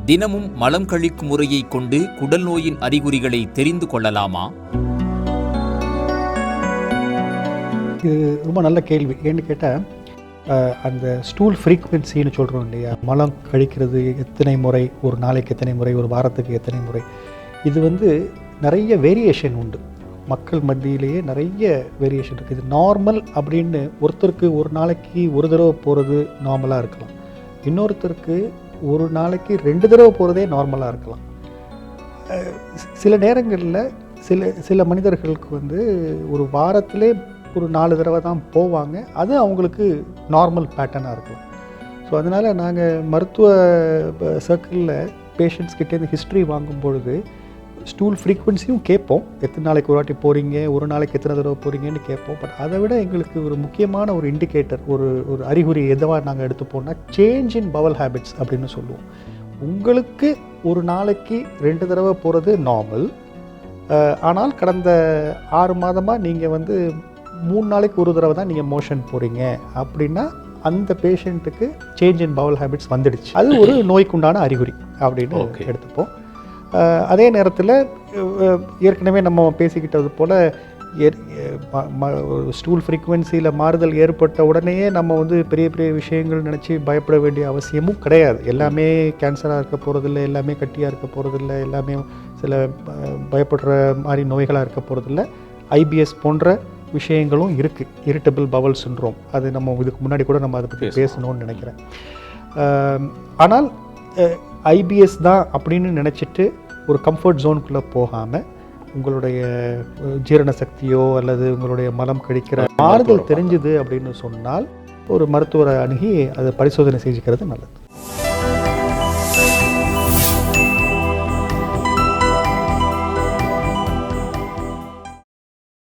தினமும் மலம் கழிக்கும் முறையை கொண்டு குடல் நோயின் அறிகுறிகளை தெரிந்து கொள்ளலாமா? இது ரொம்ப நல்ல கேள்வி. ஏன்னு கேட்டால், அந்த ஸ்டூல் ஃப்ரீக்வென்சின்னு சொல்கிறோம் இல்லையா, மலம் கழிக்கிறது எத்தனை முறை, ஒரு நாளைக்கு எத்தனை முறை, ஒரு வாரத்துக்கு எத்தனை முறை, இது நிறைய வேரியேஷன் உண்டு. மக்கள் மத்தியிலேயே நிறைய வேரியேஷன் இருக்குது. இது நார்மல் அப்படின்னு ஒருத்தருக்கு ஒரு நாளைக்கு ஒரு தடவை போகிறது நார்மலாக இருக்கலாம், இன்னொருத்தருக்கு ஒரு நாளைக்கு 2 தடவை போகிறதே நார்மலாக இருக்கலாம். சில நேரங்களில் சில மனிதர்களுக்கு ஒரு வாரத்திலே ஒரு 4 தடவை தான் போவாங்க. அது அவங்களுக்கு நார்மல் பேட்டர்னாக இருக்கும். ஸோ அதனால் நாங்கள் மருத்துவ சர்க்கிளில் பேஷண்ட்ஸ்கிட்டேருந்து ஹிஸ்ட்ரி வாங்கும் பொழுது ஸ்டூல் ஃப்ரீக்வன்சியும் கேட்போம். எத்தனை நாளைக்கு ஒரு வாட்டி போகிறீங்க, ஒரு நாளைக்கு எத்தனை தடவை போகிறீங்கன்னு கேட்போம். பட் அதை விட எங்களுக்கு ஒரு முக்கியமான ஒரு இண்டிகேட்டர், ஒரு அறிகுறி எதுவாக நாங்கள் எடுத்துப்போம்னா சேஞ்ச் இன் பவல் ஹேபிட்ஸ் அப்படின்னு சொல்லுவோம். உங்களுக்கு ஒரு நாளைக்கு 2 தடவை போகிறது நார்மல், ஆனால் கடந்த 6 மாதமாக நீங்கள் 3 நாளைக்கு ஒரு தடவை தான் நீங்கள் மோஷன் போகிறீங்க அப்படின்னா அந்த பேஷண்ட்டுக்கு சேஞ்ச் இன் பவல் ஹேபிட்ஸ் வந்துடுச்சு. அது ஒரு நோய்க்குண்டான அறிகுறி அப்படின்னு எடுத்துப்போம். அதே நேரத்தில் ஏற்கனவே நம்ம பேசிக்கிட்டது போல் ஸ்டூல் ஃப்ரீக்வன்சியில் மாறுதல் ஏற்பட்ட உடனேயே நம்ம பெரிய பெரிய விஷயங்கள் நினச்சி பயப்பட வேண்டிய அவசியமும் கிடையாது. எல்லாமே கேன்சராக இருக்க போகிறதில்ல, எல்லாமே கட்டியாக இருக்க போகிறதில்ல, எல்லாமே சில பயப்படுற மாதிரி நோய்களாக இருக்க போகிறதில்ல. ஐபிஎஸ் போன்ற விஷயங்களும் இருக்குது, இரிட்டபிள் பவல் சிண்ட்ரோம். அது நம்ம இதுக்கு முன்னாடி கூட நம்ம அதை பற்றி பேசணும்னு நினைக்கிறேன். ஆனால் ஐபிஎஸ் தான் அப்படின்னு நினச்சிட்டு ஒரு கம்ஃபர்ட் ஜோனுக்குள்ளே போகாமல் உங்களுடைய ஜீரண சக்தியோ அல்லது உங்களுடைய மலம் கழிக்கிற மாறுதல் தெரிஞ்சுது அப்படின்னு சொன்னால் ஒரு மருத்துவரை அணுகி அதை பரிசோதனை செஞ்சுக்கிறது நல்லது.